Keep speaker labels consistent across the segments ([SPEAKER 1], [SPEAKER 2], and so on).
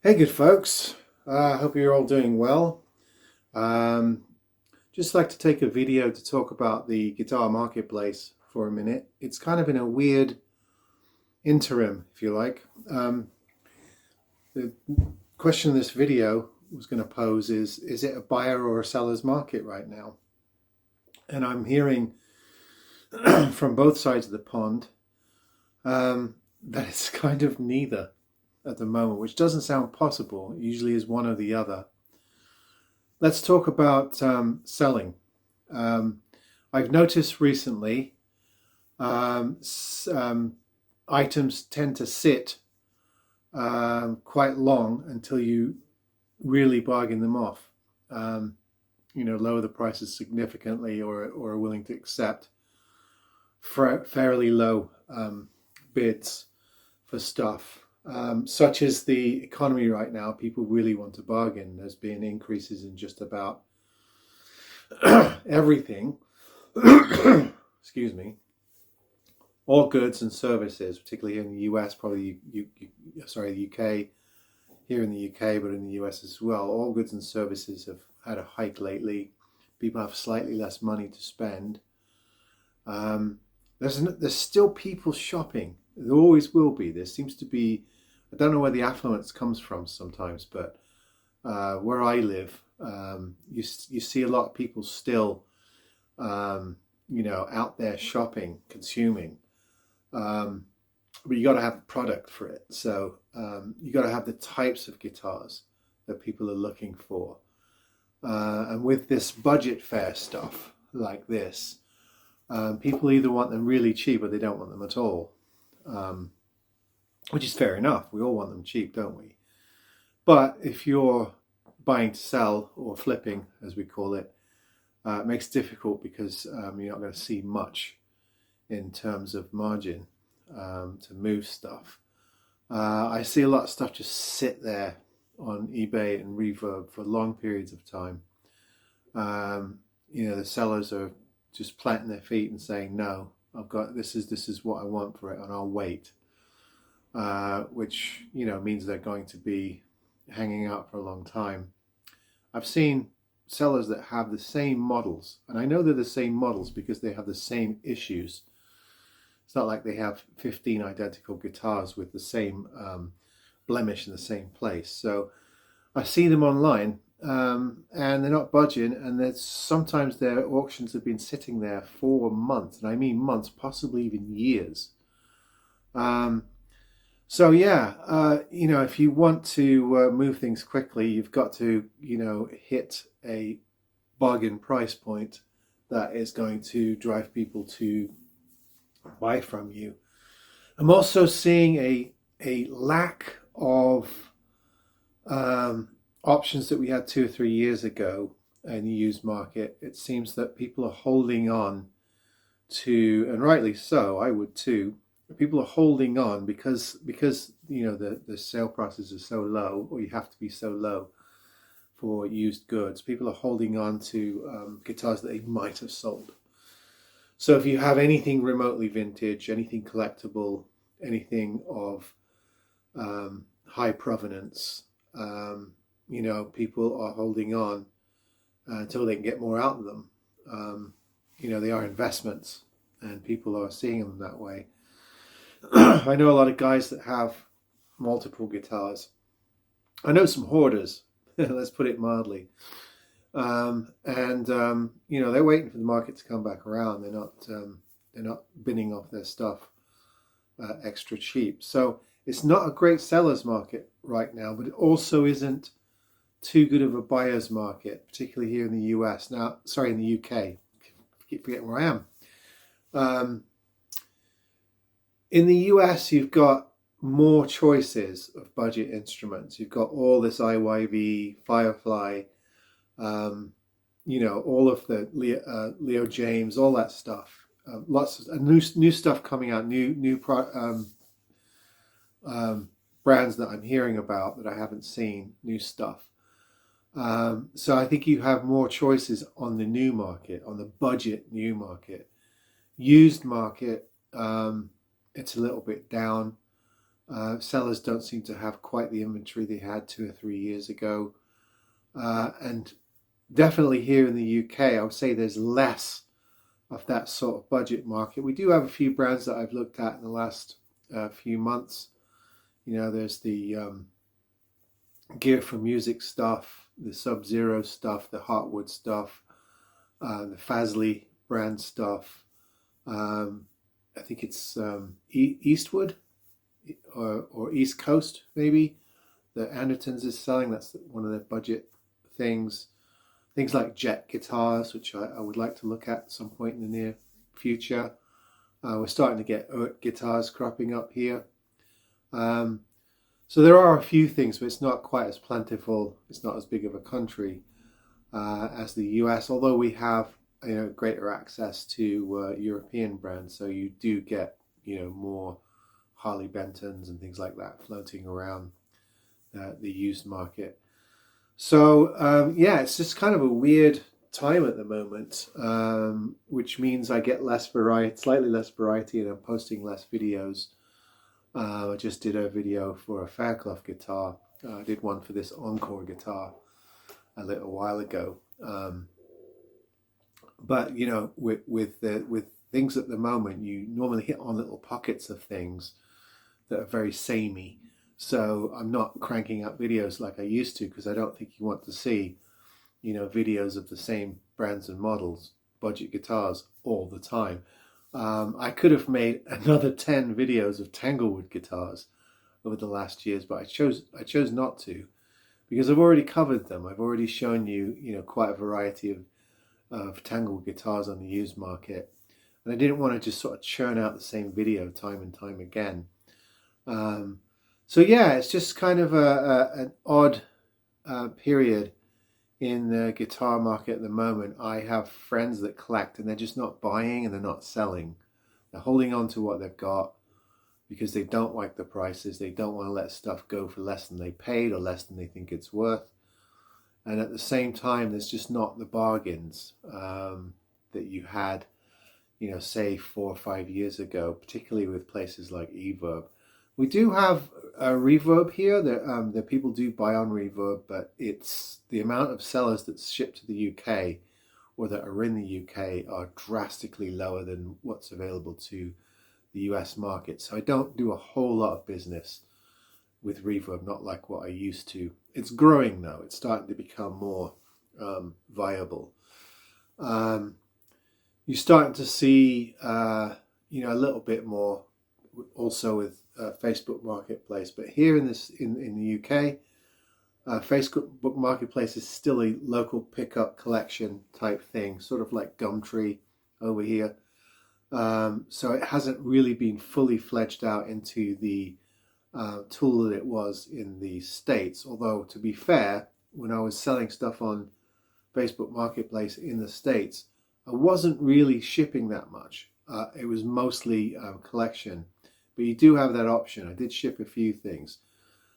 [SPEAKER 1] Hey, good folks. Hope you're all doing well. Um, just like to take a video to talk about the guitar marketplace for a minute. It's kind of in a weird interim, if you like. The question this video was going to pose is it a buyer or a seller's market right now? And I'm hearing from both sides of the pond that it's kind of neither at the moment, which doesn't sound possible. It usually is one or the other. Let's talk about selling. I've noticed recently items tend to sit quite long until you really bargain them off. Lower the prices significantly or are willing to accept fairly low bids for stuff. Such as the economy right now, people really want to bargain. There's been increases in just about everything. Excuse me. All goods and services, particularly in the US, probably the UK, here in the UK, but in the US as well. All goods and services have had a hike lately. People have slightly less money to spend. There's still people shopping. There always will be. There seems to be, I don't know where the affluence comes from sometimes, but where I live, you see a lot of people still, out there shopping, consuming. But you got to have a product for it. So you got to have the types of guitars that people are looking for. And with this budget fare stuff like this, people either want them really cheap or they don't want them at all. Which is fair enough. We all want them cheap, don't we? But if you're buying to sell or flipping, as we call it, it makes it difficult because you're not going to see much in terms of margin to move stuff. I see a lot of stuff just sit there on eBay and Reverb for long periods of time. The sellers are just planting their feet and saying, no, I've got this is what I want for it, and I'll wait. Which means they're going to be hanging out for a long time. I've seen sellers that have the same models, and I know they're the same models because they have the same issues. It's not like they have 15 identical guitars with the same blemish in the same place. So I see them online, and they're not budging, and sometimes their auctions have been sitting there for months, and I mean months, possibly even years. If you want to move things quickly, you've got to, hit a bargain price point that is going to drive people to buy from you. I'm also seeing a lack of options that we had 2 or 3 years ago in the used market. It seems that people are holding on to, and rightly so, I would too. People are holding on because the sale prices are so low, or you have to be so low for used goods. People are holding on to guitars that they might have sold. So if you have anything remotely vintage, anything collectible, anything of high provenance, people are holding on until they can get more out of them. They are investments, and people are seeing them that way. I know a lot of guys that have multiple guitars. I know some hoarders, let's put it mildly. They're waiting for the market to come back around. They're not binning off their stuff extra cheap. So it's not a great seller's market right now, but it also isn't too good of a buyer's market, particularly here in the US. In the UK. I keep forgetting where I am. In the US, you've got more choices of budget instruments. You've got all this IYV, Firefly, all of the Leo James, all that stuff. Lots of new stuff coming out, new brands that I'm hearing about that I haven't seen, new stuff. So I think you have more choices on the new market, on the budget new market. Used market, it's a little bit down. Sellers don't seem to have quite the inventory they had 2 or 3 years ago. And definitely here in the UK, I would say there's less of that sort of budget market. We do have a few brands that I've looked at in the last few months. You know, there's the Gear for Music stuff, the Sub-Zero stuff, the Heartwood stuff, the Fazley brand stuff. I think it's Eastwood or East Coast, maybe, that Andertons is selling. That's one of their budget things. Things like Jet guitars, which I would like to look at some point in the near future. We're starting to get guitars cropping up here. So there are a few things, but it's not quite as plentiful. It's not as big of a country as the US, although we have, you know, greater access to European brands. So you do get, you know, more Harley Bentons and things like that floating around the used market. So yeah, it's just kind of a weird time at the moment, which means I get less variety, slightly less variety, and I'm posting less videos. I just did a video for a Fairclough guitar. I did one for this Encore guitar a little while ago. But you know, with things at the moment, you normally hit on little pockets of things that are very samey. So I'm not cranking out videos like I used to, because I don't think you want to see, you know, videos of the same brands and models, budget guitars, all the time. I could have made another 10 videos of Tanglewood guitars over the last years, but I chose not to, because I've already covered them. I've already shown you, you know, quite a variety of Tanglewood guitars on the used market, and I didn't want to just sort of churn out the same video time and time again. So yeah, it's just kind of an odd period in the guitar market at the moment. I have friends that collect, and they're just not buying and they're not selling. They're holding on to what they've got because they don't like the prices. They don't want to let stuff go for less than they paid or less than they think it's worth. And at the same time, there's just not the bargains that you had, you know, say 4 or 5 years ago, particularly with places like Everb. We do have a Reverb here that people do buy on Reverb, but it's the amount of sellers that ship to the UK or that are in the UK are drastically lower than what's available to the US market. So I don't do a whole lot of business with Reverb, not like what I used to. It's growing though. It's starting to become more viable. You're starting to see, you know, a little bit more also with Facebook Marketplace, but here in the UK, Facebook Marketplace is still a local pickup collection type thing, sort of like Gumtree over here. So it hasn't really been fully fledged out into the tool that it was in the States. Although, to be fair, when I was selling stuff on Facebook Marketplace in the States, I wasn't really shipping that much. It was mostly collection. But you do have that option. I did ship a few things.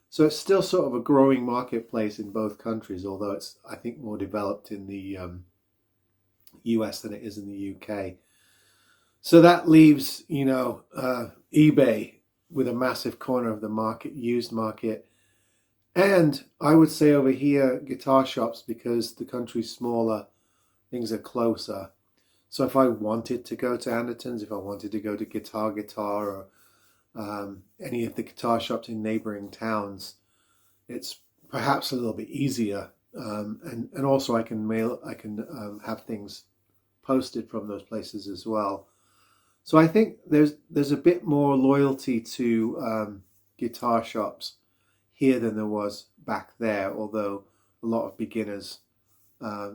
[SPEAKER 1] So it's still sort of a growing marketplace in both countries, although it's, I think, more developed in the US than it is in the UK. So that leaves, you know, eBay with a massive corner of the market, used market. And I would say over here, guitar shops, because the country's smaller, things are closer. So if I wanted to go to Andertons, if I wanted to go to Guitar or any of the guitar shops in neighboring towns, it's perhaps a little bit easier, and also I can have things posted from those places as well. So I think there's a bit more loyalty to guitar shops here than there was back there, although a lot of beginners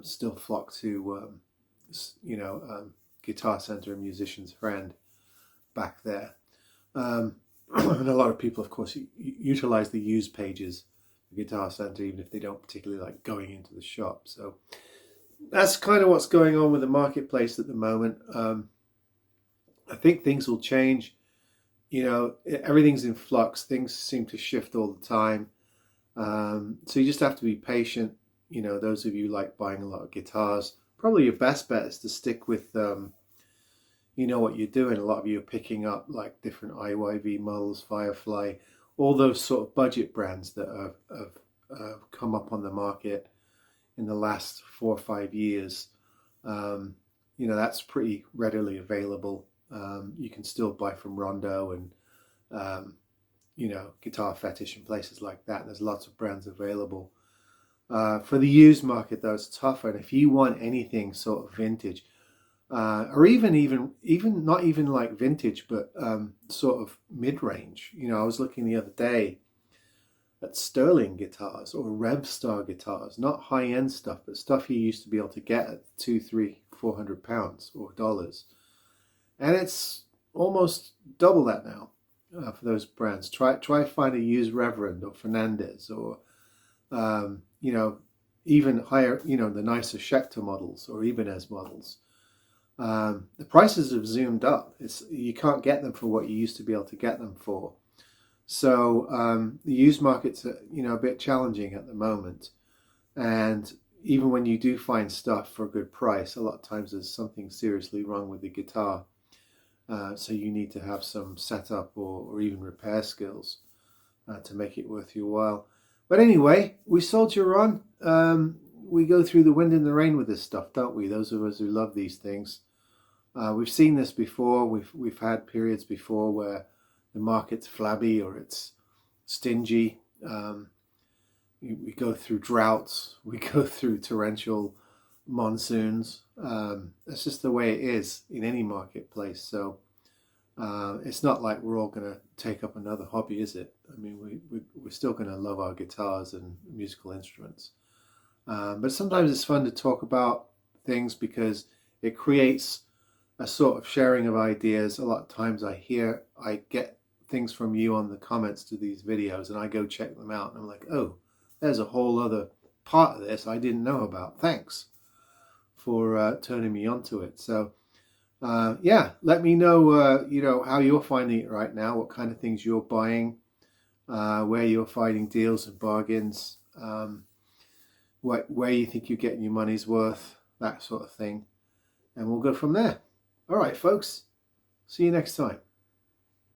[SPEAKER 1] still flock to you know, Guitar Center and Musician's Friend back there. And a lot of people, of course, utilize the used pages of Guitar Center, even if they don't particularly like going into the shop. So that's kind of what's going on with the marketplace at the moment. I think things will change. You know, everything's in flux. Things seem to shift all the time. So you just have to be patient. You know, those of you like buying a lot of guitars, probably your best bet is to stick with you know what you're doing. A lot of you are picking up like different IYV models, Firefly, all those sort of budget brands that have come up on the market in the last 4 or 5 years, you know, that's pretty readily available. You can still buy from Rondo and, you know, Guitar Fetish and places like that. There's lots of brands available. For the used market, though, it's tougher. And if you want anything sort of vintage, or even not even like vintage, but sort of mid-range. You know, I was looking the other day at Sterling guitars or Revstar guitars, not high-end stuff, but stuff you used to be able to get at £200, £300, £400 or dollars, and it's almost double that now for those brands. Try find a used Reverend or Fernandez or you know, even higher, you know, the nicer Schecter models or Ibanez models. The prices have zoomed up. You can't get them for what you used to be able to get them for. So the used market's you know, a bit challenging at the moment. And even when you do find stuff for a good price, a lot of times there's something seriously wrong with the guitar. So you need to have some setup or even repair skills to make it worth your while. But anyway, we soldier on. We go through the wind and the rain with this stuff, don't we? Those of us who love these things. We've seen this before. We've had periods before where the market's flabby or it's stingy. We go through droughts. We go through torrential monsoons. That's just the way it is in any marketplace. So it's not like we're all going to take up another hobby, is it? I mean, we're still going to love our guitars and musical instruments. But sometimes it's fun to talk about things because it creates a sort of sharing of ideas. A lot of times I get things from you on the comments to these videos and I go check them out and I'm like, oh, there's a whole other part of this I didn't know about. Thanks for turning me onto it. So yeah, let me know, you know, how you're finding it right now, what kind of things you're buying, where you're finding deals and bargains, where you think you're getting your money's worth, that sort of thing. And we'll go from there. All right, folks. See you next time.